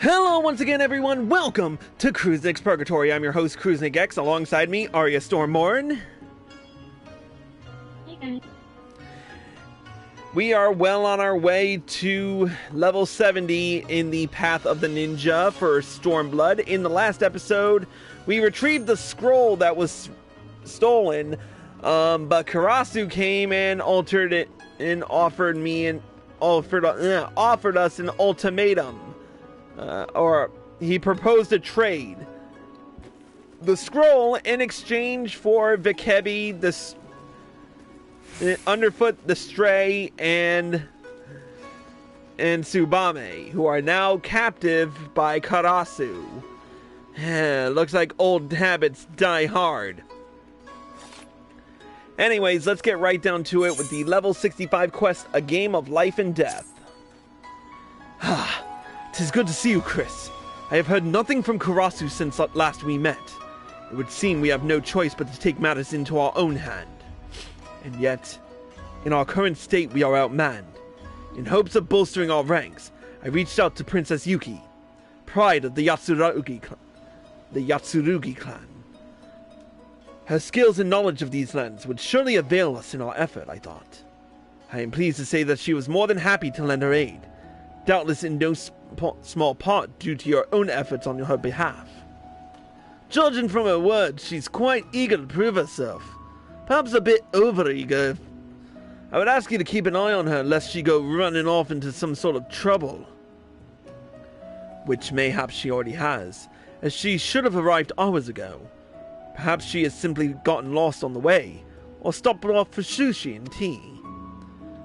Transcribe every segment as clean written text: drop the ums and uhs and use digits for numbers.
Hello once again everyone, welcome to Cruisnick's Purgatory. I'm your host Cruisnick X, alongside me, Arya Stormborn. Hey guys. We are well on our way to level 70 in the Path of the Ninja for Stormblood. In the last episode, we retrieved the scroll that was stolen, but Karasu came and altered it and offered us an ultimatum. Or he proposed a trade. The scroll in exchange for Vikebi, Underfoot, the Stray, and Tsubame, who are now captive by Karasu. Looks like old habits die hard. Anyways, let's get right down to it with the level 65 quest, A Game of Life and Death. 'Tis good to see you, Chris. I have heard nothing from Karasu since last we met. It would seem we have no choice but to take matters into our own hand. And yet, in our current state we are outmanned. In hopes of bolstering our ranks, I reached out to Princess Yuki, pride of the Yatsurugi clan. Her skills and knowledge of these lands would surely avail us in our effort, I thought. I am pleased to say that she was more than happy to lend her aid, doubtless in no small part due to your own efforts on her behalf. Judging from her words, she's quite eager to prove herself. Perhaps a bit over-eager. I would ask you to keep an eye on her lest she go running off into some sort of trouble. Which mayhaps she already has, as she should have arrived hours ago. Perhaps she has simply gotten lost on the way, or stopped off for sushi and tea.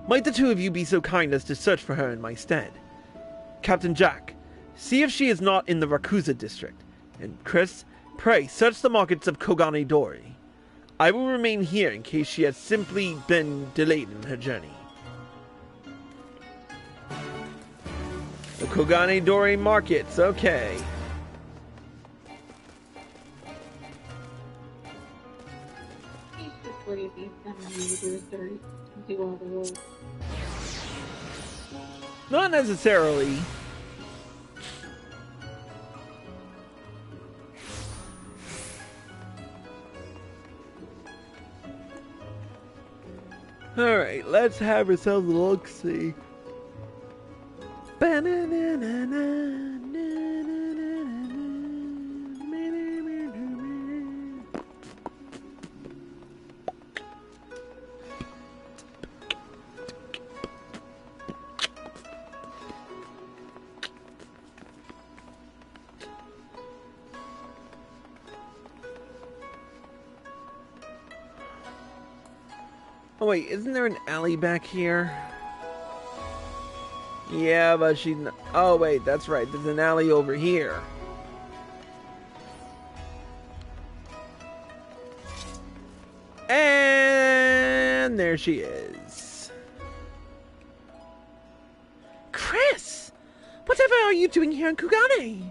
Might the two of you be so kind as to search for her in my stead? Captain Jack, see if she is not in the Rakuza district. And Chris, pray search the markets of Kogane Dori. I will remain here in case she has simply been delayed in her journey. The Kogane Dori markets, okay. He's just lazy. I don't need to do his dirt. Do all the work. Not necessarily. Alright, let's have ourselves a look-see. Oh wait, isn't there an alley back here? Yeah, but she's not... Oh wait, that's right, there's an alley over here. And there she is. Chris! Whatever are you doing here in Kugane?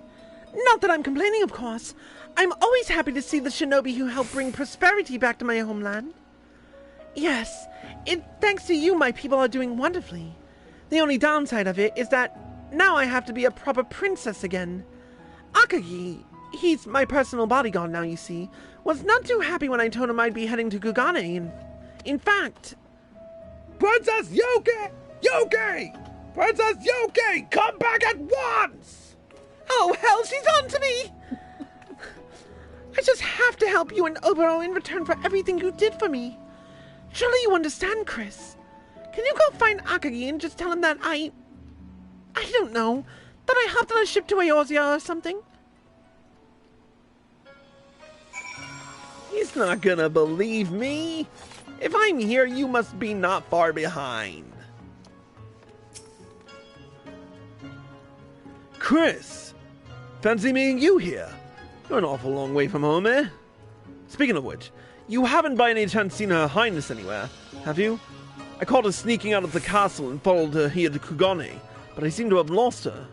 Not that I'm complaining, of course. I'm always happy to see the shinobi who helped bring prosperity back to my homeland. Yes, thanks to you, my people are doing wonderfully. The only downside of it is that now I have to be a proper princess again. Akagi, he's my personal bodyguard now, you see, was not too happy when I told him I'd be heading to Kugane, and in fact... Princess Yuki! Yuki! Princess Yuki! Come back at once! Oh, hell, she's on to me! I just have to help you and Oboro in return for everything you did for me. Surely you understand, Chris. Can you go find Akagi and just tell him that I don't know, that I hopped on a ship to Eorzea or something? He's not gonna believe me. If I'm here, you must be not far behind. Chris, fancy meeting you here. You're an awful long way from home, eh? Speaking of which, you haven't by any chance seen Her Highness anywhere, have you? I caught her sneaking out of the castle and followed her here to Kugane, but I seem to have lost her.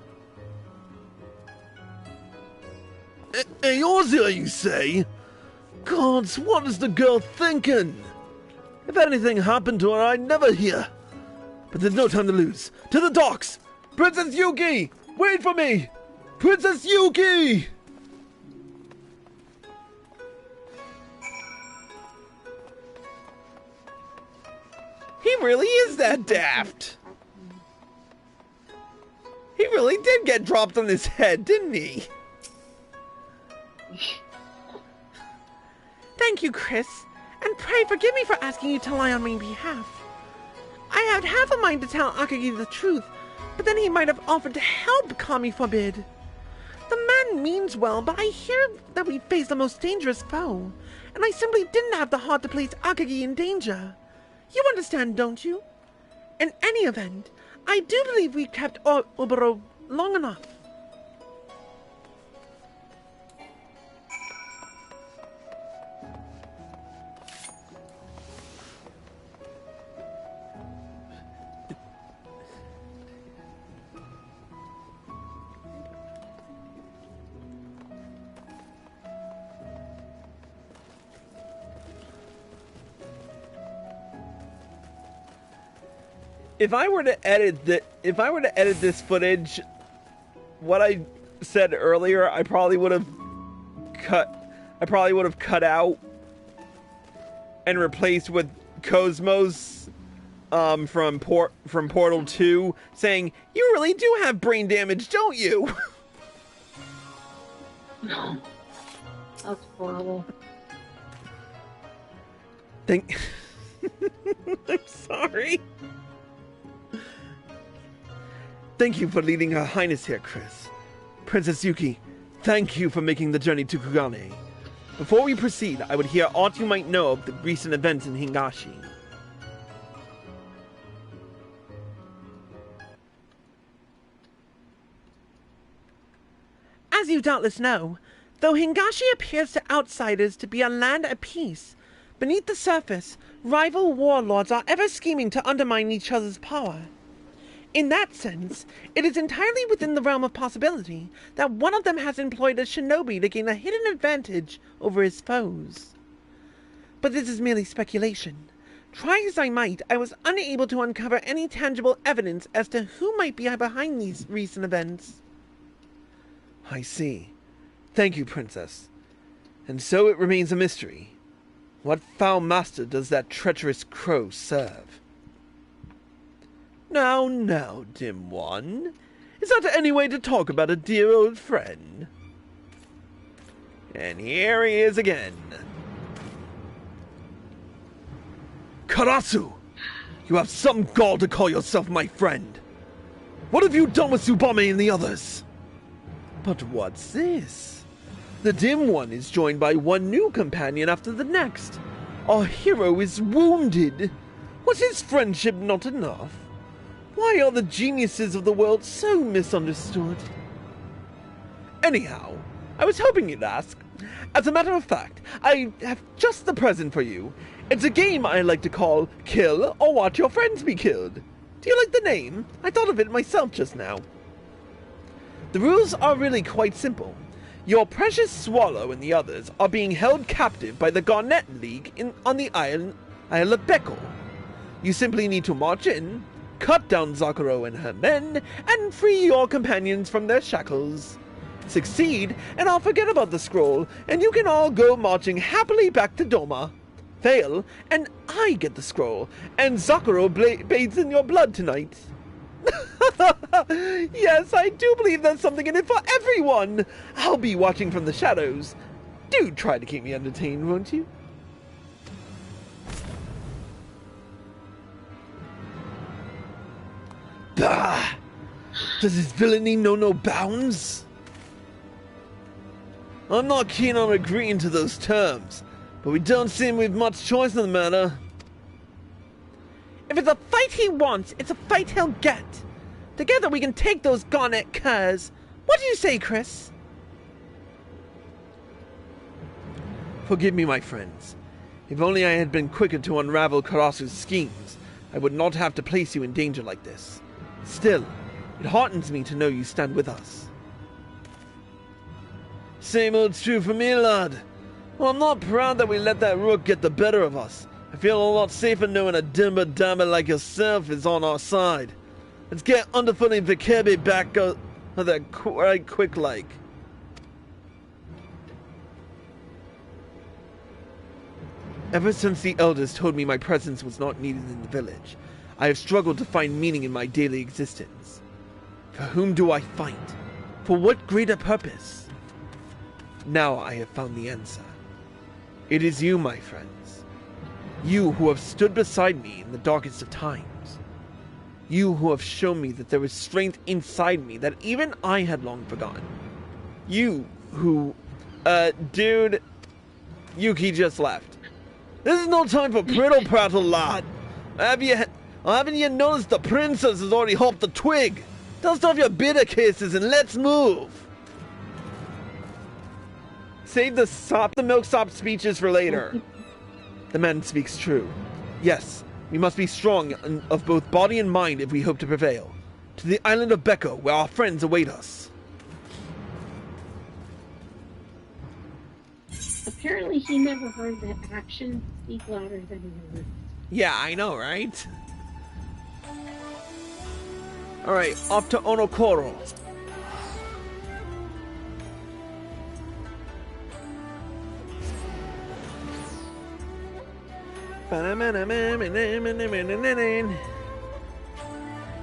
Eorzea, you say? Gods, what is the girl thinking? If anything happened to her, I'd never hear. But there's no time to lose. To the docks! Princess Yuki! Wait for me! Princess Yuki! He really is that daft. He really did get dropped on his head, didn't he? Thank you, Chris. And pray forgive me for asking you to lie on my behalf. I had half a mind to tell Akagi the truth, but then he might have offered to help Kami forbid. The man means well, but I hear that we face the most dangerous foe, and I simply didn't have the heart to place Akagi in danger. You understand, don't you? In any event, I do believe we kept Oboro long enough. If I were to edit this footage, what I said earlier, I probably would have cut out and replaced with Cosmos from Portal 2 saying, "You really do have brain damage, don't you?" No. That's horrible. I'm sorry. Thank you for leading Her Highness here, Chris. Princess Yuki, thank you for making the journey to Kugane. Before we proceed, I would hear aught you might know of the recent events in Hingashi. As you doubtless know, though Hingashi appears to outsiders to be a land at peace, beneath the surface, rival warlords are ever scheming to undermine each other's power. In that sense, it is entirely within the realm of possibility that one of them has employed a shinobi to gain a hidden advantage over his foes. But this is merely speculation. Try as I might, I was unable to uncover any tangible evidence as to who might be behind these recent events. I see. Thank you, Princess. And so it remains a mystery. What foul master does that treacherous crow serve? Now, now, dim one. Is that any way to talk about a dear old friend? And here he is again. Karasu! You have some gall to call yourself my friend. What have you done with Tsubame and the others? But what's this? The dim one is joined by one new companion after the next. Our hero is wounded. Was his friendship not enough? Why are the geniuses of the world so misunderstood? Anyhow, I was hoping you'd ask. As a matter of fact, I have just the present for you. It's a game I like to call Kill or Watch Your Friends Be Killed. Do you like the name? I thought of it myself just now. The rules are really quite simple. Your precious Swallow and the others are being held captive by the Garnet League on the Isle of Beko. You simply need to march in, cut down Zakuro and her men, and free your companions from their shackles. Succeed, and I'll forget about the scroll, and you can all go marching happily back to Doma. Fail, and I get the scroll, and Zakuro bathes in your blood tonight. Yes, I do believe there's something in it for everyone. I'll be watching from the shadows. Do try to keep me entertained, won't you? Bah! Does his villainy know no bounds? I'm not keen on agreeing to those terms, but we don't seem we've much choice in the matter. If it's a fight he wants, it's a fight he'll get. Together we can take those Garnet curs. What do you say, Chris? Forgive me, my friends. If only I had been quicker to unravel Karasu's schemes, I would not have to place you in danger like this. Still, it heartens me to know you stand with us. Same old's true for me, lad. Well, I'm not proud that we let that rook get the better of us. I feel a lot safer knowing a dimmer-dammer like yourself is on our side. Let's get underfoot and Vikebi back Oh, that right quick like. Ever since the elders told me my presence was not needed in the village, I have struggled to find meaning in my daily existence. For whom do I fight? For what greater purpose? Now I have found the answer. It is you, my friends. You who have stood beside me in the darkest of times. You who have shown me that there is strength inside me that even I had long forgotten. You who... dude... Yuki just left. This is no time for prattle prattle, lad. Haven't you noticed the princess has already hopped the twig? Dust off your bitter cases and let's move. Save the milksop speeches for later. The man speaks true. Yes, we must be strong of both body and mind if we hope to prevail. To the island of Becco, where our friends await us. Apparently he never heard that actions speak louder than words. Yeah, I know, right? Alright, off to Onokoro.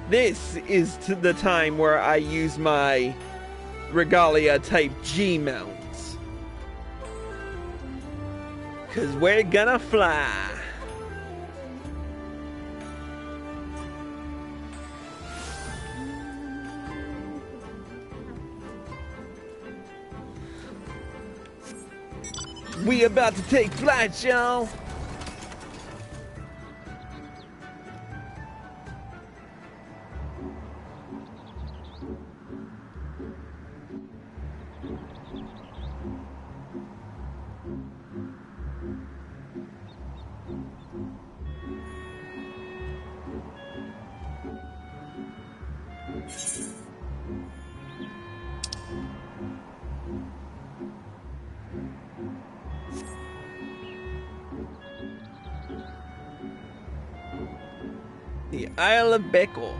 This is the time where I use my Regalia type G mounts. 'Cause we're gonna fly. We about to take flight, y'all. The Isle of Becco.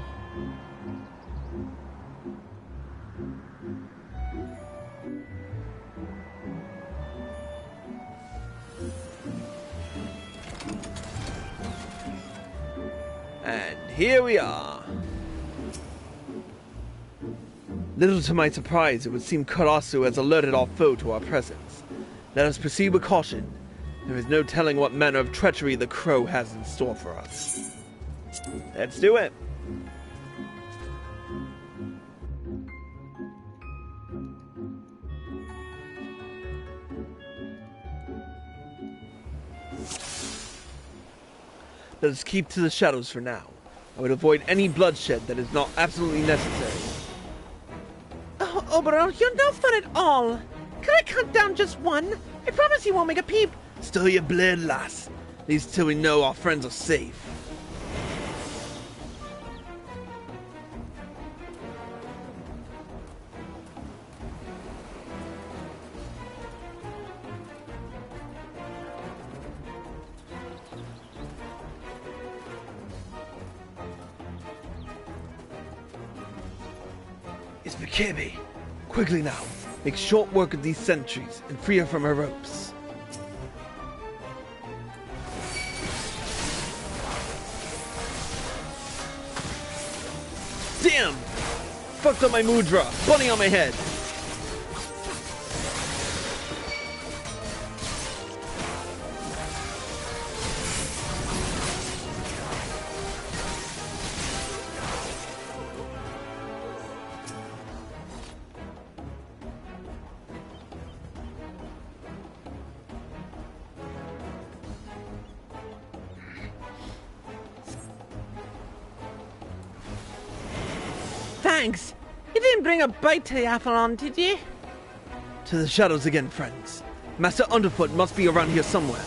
And here we are. Little to my surprise, it would seem Karasu has alerted our foe to our presence. Let us proceed with caution. There is no telling what manner of treachery the crow has in store for us. Let's do it. Let us keep to the shadows for now. I would avoid any bloodshed that is not absolutely necessary. Oh, Oboro, you're no fun at all. Can I count down just one? I promise you won't make a peep. Still your blade, lass. At least till we know our friends are safe. It's Bikebe. Quickly now. Make short work of these sentries and free her from her ropes. Damn! Fucked up my mudra. Bunny on my head. Thanks. You didn't bring a bite to the Athlon, did you? To the shadows again, friends. Master Underfoot must be around here somewhere.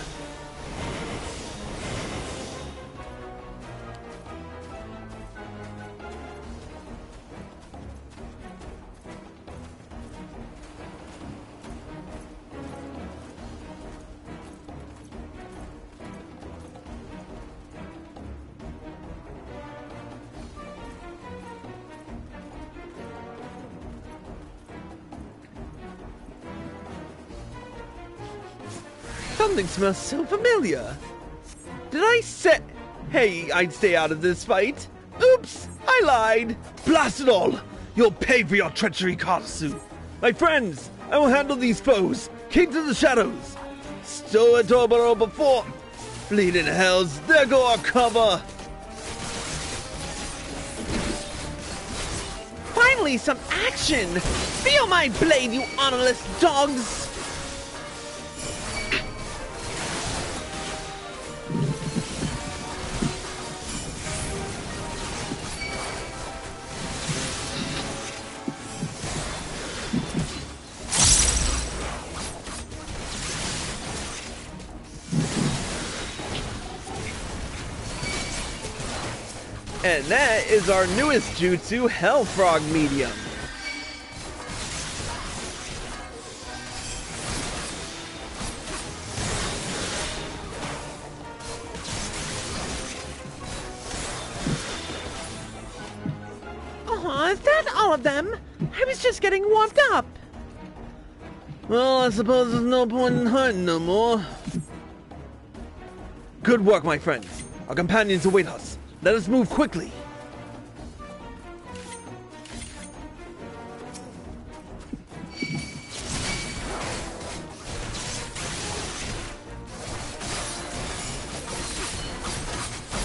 Something smells so familiar. Did I say... Hey, I'd stay out of this fight. Oops, I lied. Blast it all. You'll pay for your treachery, Karasu. My friends, I will handle these foes. Keep to the shadows. Stow at Oboro before... Bleeding hells, there go our cover. Finally, some action! Feel my blade, you honorless dogs! And that is our newest jutsu, Hell Frog Medium. Oh, is that all of them? I was just getting warmed up. Well, I suppose there's no point in hiding no more. Good work, my friends. Our companions await us. Let us move quickly.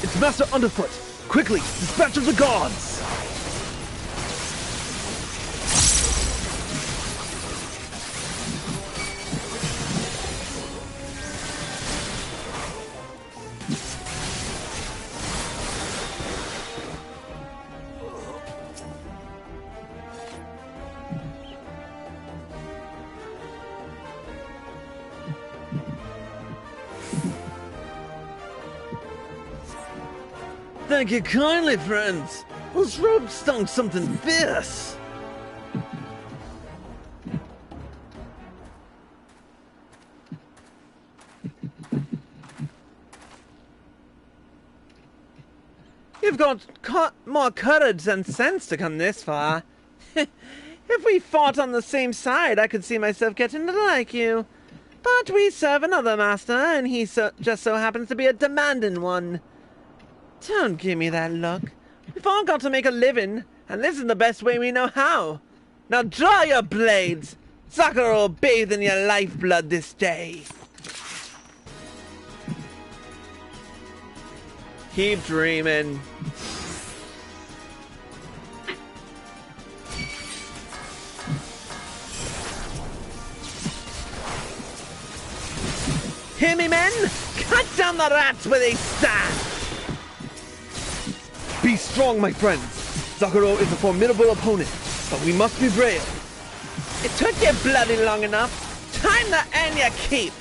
It's Master Underfoot. Quickly, dispatch of the gods. Thank you kindly, friends. Those robes stung something fierce. You've got more courage than sense to come this far. If we fought on the same side, I could see myself getting to like you. But we serve another master, and he just so happens to be a demanding one. Don't give me that look. We've all got to make a living, and this is the best way we know how. Now draw your blades. Sakura will bathe in your lifeblood this day. Keep dreaming. Hear me, men? Cut down the rats where they stand! Be strong, my friends. Sakura is a formidable opponent, but we must be brave. It took you bloody long enough. Time to earn your keep.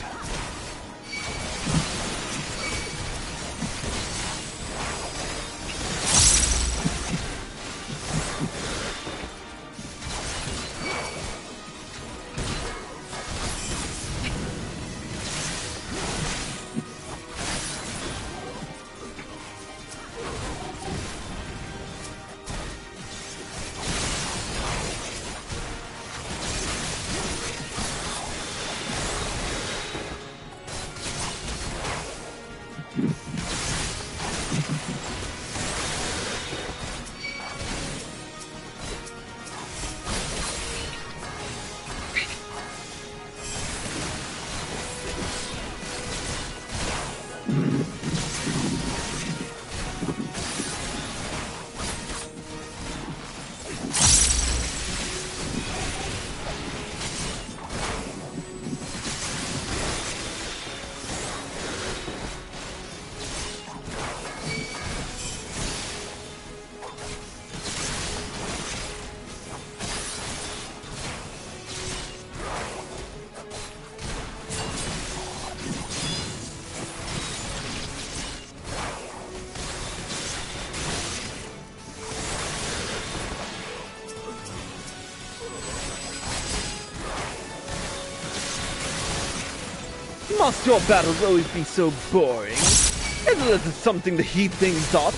Must your battles always be so boring? Isn't it something to heat things up?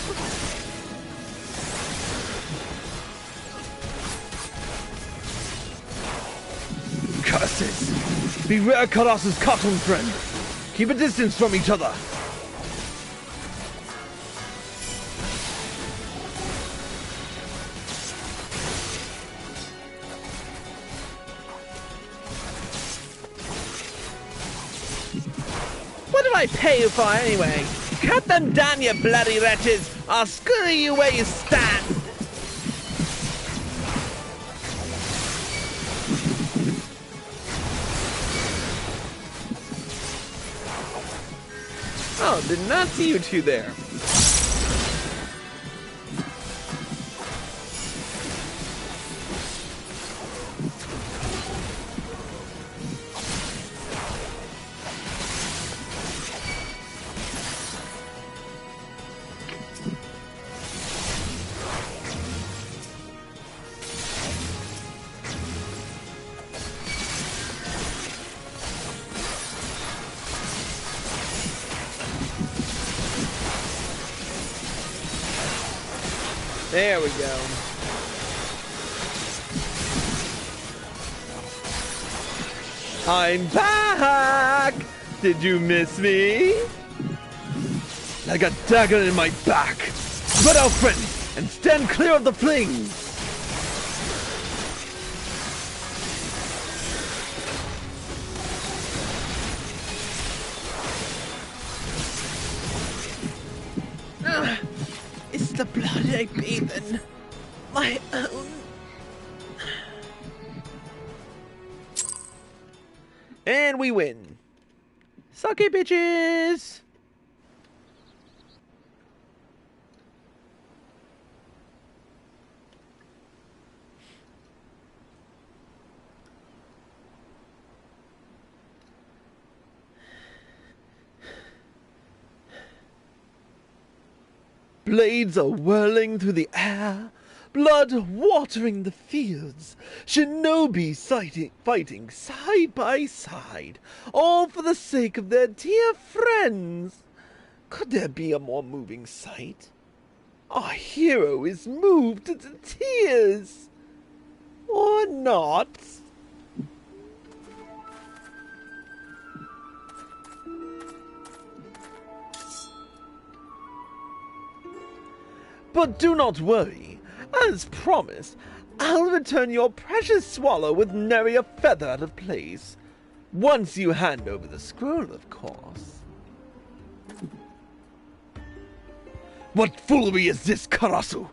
Curses! Beware Karasu's cotton friend! Keep a distance from each other. What do I pay you for anyway? Cut them down, you bloody wretches! I'll screw you where you stand! Oh, did not see you two there. There we go. I'm back! Did you miss me? Like a dagger in my back. But out, friend, and stand clear of the flames! It's the blood I bathe in. My own. And we win. Suck it, bitches! Blades are whirling through the air, blood watering the fields, shinobi fighting side by side, all for the sake of their dear friends. Could there be a more moving sight? Our hero is moved to tears. Or not? But do not worry. As promised, I'll return your precious swallow with nary a feather out of place. Once you hand over the scroll, of course. What foolery is this, Karasu?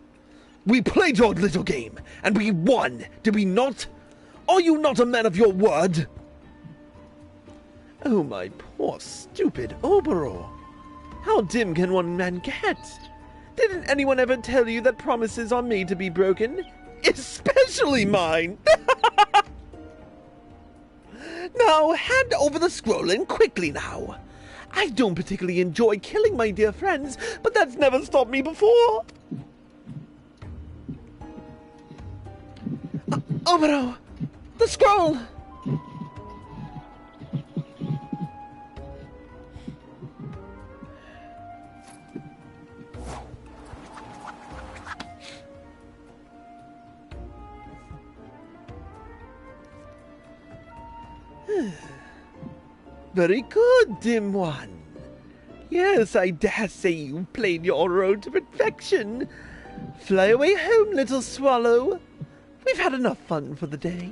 We played your little game, and we won, did we not? Are you not a man of your word? Oh, my poor, stupid Oboro. How dim can one man get? Didn't anyone ever tell you that promises are made to be broken? Especially mine! Now, hand over the scroll and quickly now. I don't particularly enjoy killing my dear friends, but that's never stopped me before. Oboro! The scroll! Very good, dim one. Yes, I dare say you've played your role to perfection. Fly away home, little swallow. We've had enough fun for the day.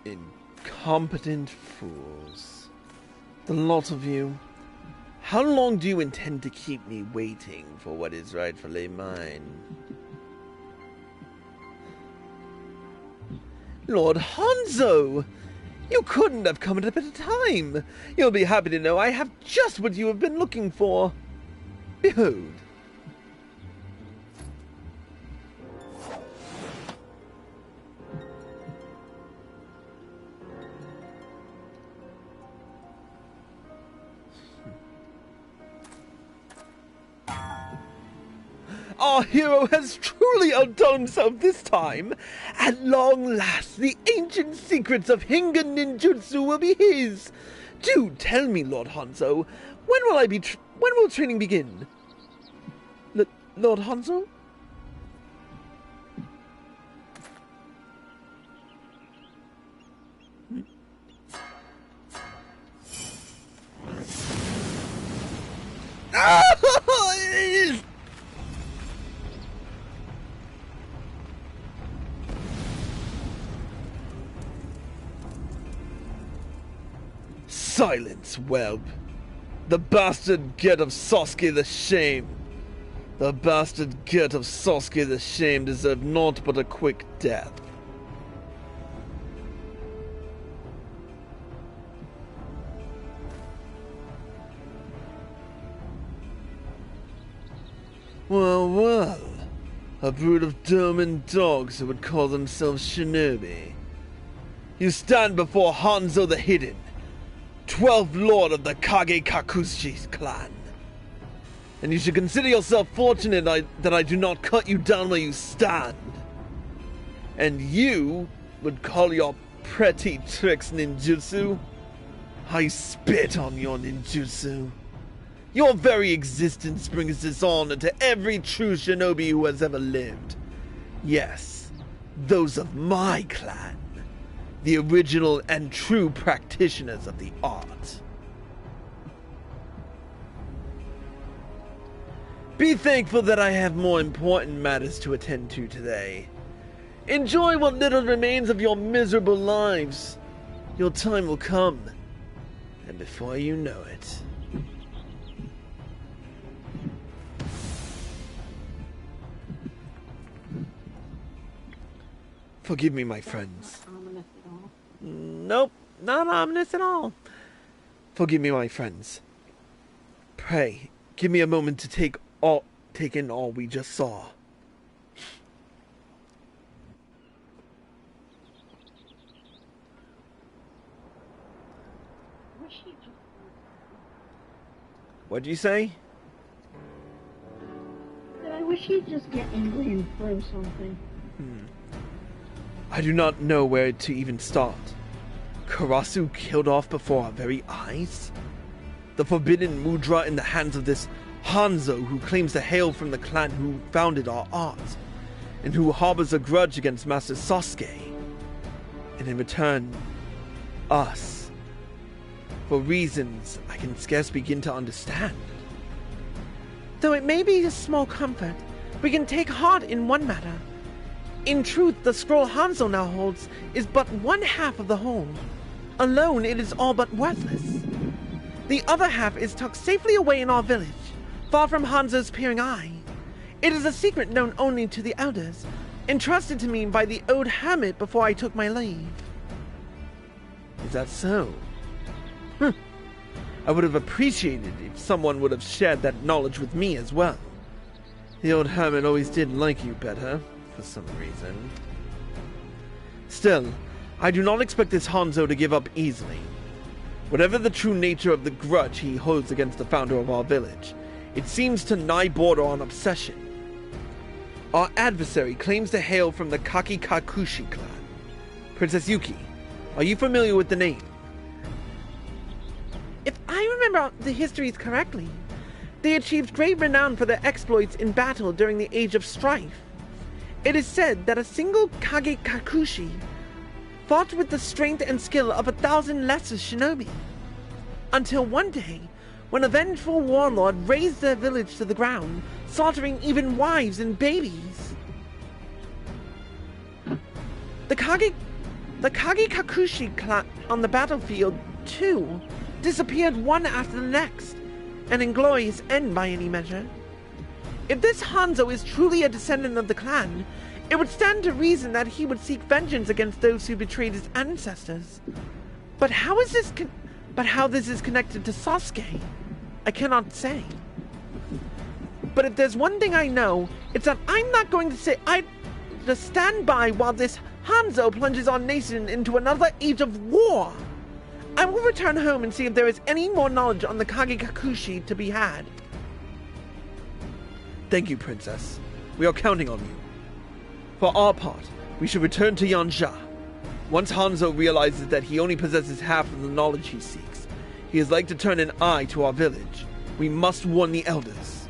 Incompetent fools. The lot of you. How long do you intend to keep me waiting for what is rightfully mine? Lord Hanzo! You couldn't have come at a better time. You'll be happy to know I have just what you have been looking for. Behold. our hero has truly outdone himself this time. At long last, the ancient secrets of Hinga ninjutsu will be his. Do tell me, Lord Hanzo, when will training begin? Lord Hanzo? Silence, whelp. The bastard get of Sasuke the Shame. The bastard get of Sasuke the Shame deserve naught but a quick death. Well, a brood of Doman dogs who would call themselves shinobi. You stand before Hanzo the Hidden, 12th Lord of the Kage Kakushi clan. And you should consider yourself fortunate that I do not cut you down where you stand. And you would call your pretty tricks ninjutsu? I spit on your ninjutsu. Your very existence brings dishonor to every true shinobi who has ever lived. Yes, those of my clan. The original and true practitioners of the art. Be thankful that I have more important matters to attend to today. Enjoy what little remains of your miserable lives. Your time will come, and before you know it... Forgive me, my friends. Not ominous at all. Nope, not ominous at all. Forgive me, my friends. Pray, give me a moment to take in all we just saw. What'd you say? I wish he'd just get angry and throw something. I do not know where to even start. Karasu killed off before our very eyes? The forbidden mudra in the hands of this Hanzo who claims to hail from the clan who founded our art, and who harbors a grudge against Master Sasuke. And in return, us. For reasons I can scarce begin to understand. Though it may be a small comfort, we can take heart in one matter. In truth, the scroll Hanzo now holds is but one half of the whole. Alone, it is all but worthless. The other half is tucked safely away in our village, far from Hanzo's peering eye. It is a secret known only to the elders, entrusted to me by the old hermit before I took my leave. Is that so? I would have appreciated if someone would have shared that knowledge with me as well. The old hermit always did like you better, for some reason. Still, I do not expect this Hanzo to give up easily. Whatever the true nature of the grudge he holds against the founder of our village, it seems to nigh border on obsession. Our adversary claims to hail from the Kage Kakushi clan. Princess Yuki, are you familiar with the name? If I remember the histories correctly, they achieved great renown for their exploits in battle during the Age of Strife. It is said that a single Kage Kakushi fought with the strength and skill of 1,000 lesser shinobi. Until one day, when a vengeful warlord razed their village to the ground, slaughtering even wives and babies. The Kage Kakushi clan on the battlefield, too, disappeared one after the next, an inglorious end by any measure. If this Hanzo is truly a descendant of the clan, it would stand to reason that he would seek vengeance against those who betrayed his ancestors. But how this is connected to Sasuke, I cannot say. But if there's one thing I know, it's that I'm not going to stand by while this Hanzo plunges our nation into another age of war. I will return home and see if there is any more knowledge on the Kage Kakushi to be had. Thank you, Princess. We are counting on you. For our part, we should return to Yanja. Once Hanzo realizes that he only possesses half of the knowledge he seeks, he is like to turn an eye to our village. We must warn the elders.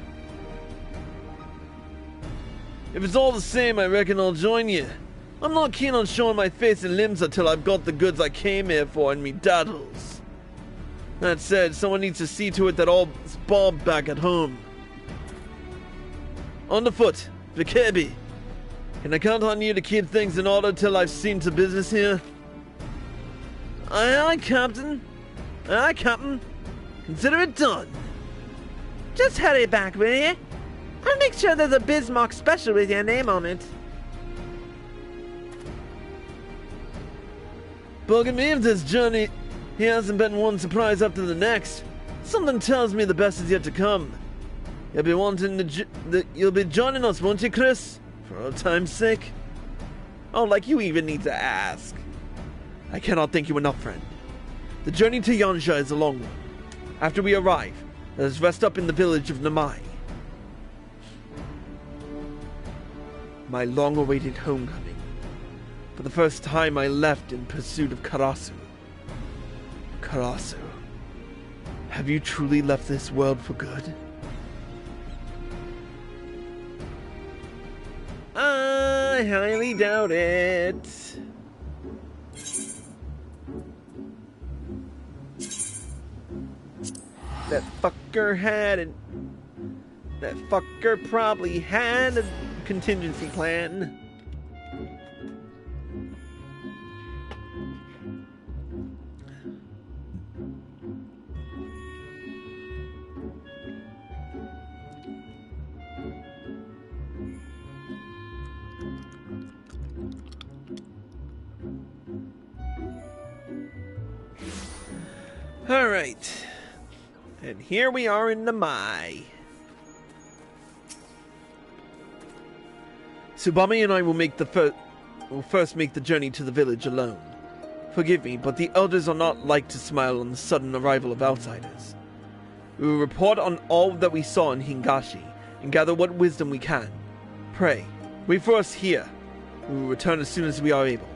If it's all the same, I reckon I'll join you. I'm not keen on showing my face and limbs until I've got the goods I came here for in me daddles. That said, someone needs to see to it that all's Bob back at home. On the foot, Vikebi. Can I count on you to keep things in order till I've seen to business here? Aye, aye, Captain. Aye, Captain. Consider it done. Just hurry back, will you? I'll make sure there's a Bismarck special with your name on it. Bugger me if this journey he hasn't been one surprise after the next. Something tells me the best is yet to come. You'll be joining us, won't you, Chris? For old time's sake. Oh, like you even need to ask. I cannot thank you enough, friend. The journey to Yanja is a long one. After we arrive, let us rest up in the village of Namai. My long-awaited homecoming. For the first time I left in pursuit of Karasu. Karasu, have you truly left this world for good? I highly doubt it. That fucker probably had a contingency plan. Alright, and here we are in Namai. Tsubame and I will first make the journey to the village alone. Forgive me, but the elders are not like to smile on the sudden arrival of outsiders. We will report on all that we saw in Hingashi, and gather what wisdom we can. Pray, wait for us here. We will return as soon as we are able.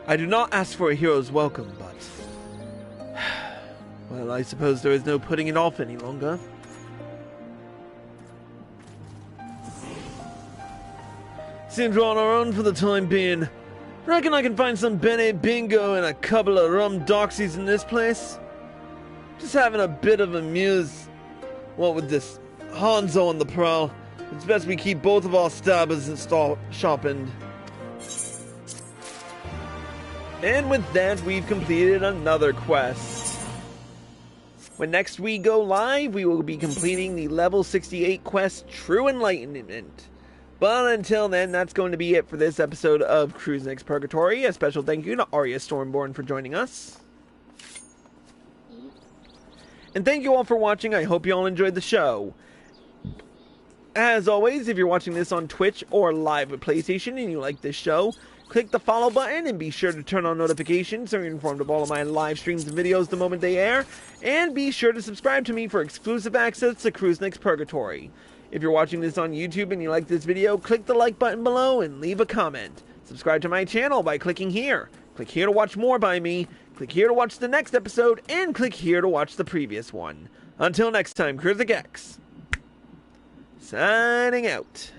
I do not ask for a hero's welcome, but... well, I suppose there is no putting it off any longer. Seems we're on our own for the time being. Reckon I can find some Bene Bingo and a couple of rum doxies in this place? Just having a bit of a muse. What with this Hanzo on the prowl, it's best we keep both of our stabbers sharpened. And with that, we've completed another quest. When next we go live, we will be completing the level 68 quest, True Enlightenment. But until then, that's going to be it for this episode of Cruise Next Purgatory. A special thank you to Arya Stormborn for joining us. And thank you all for watching. I hope you all enjoyed the show. As always, if you're watching this on Twitch or live at PlayStation and you like this show, click the follow button and be sure to turn on notifications so you're informed of all of my live streams and videos the moment they air. And be sure to subscribe to me for exclusive access to Cruise Next Purgatory. If you're watching this on YouTube and you like this video, click the like button below and leave a comment. Subscribe to my channel by clicking here. Click here to watch more by me. Click here to watch the next episode. And click here to watch the previous one. Until next time, Cruise X. Signing out.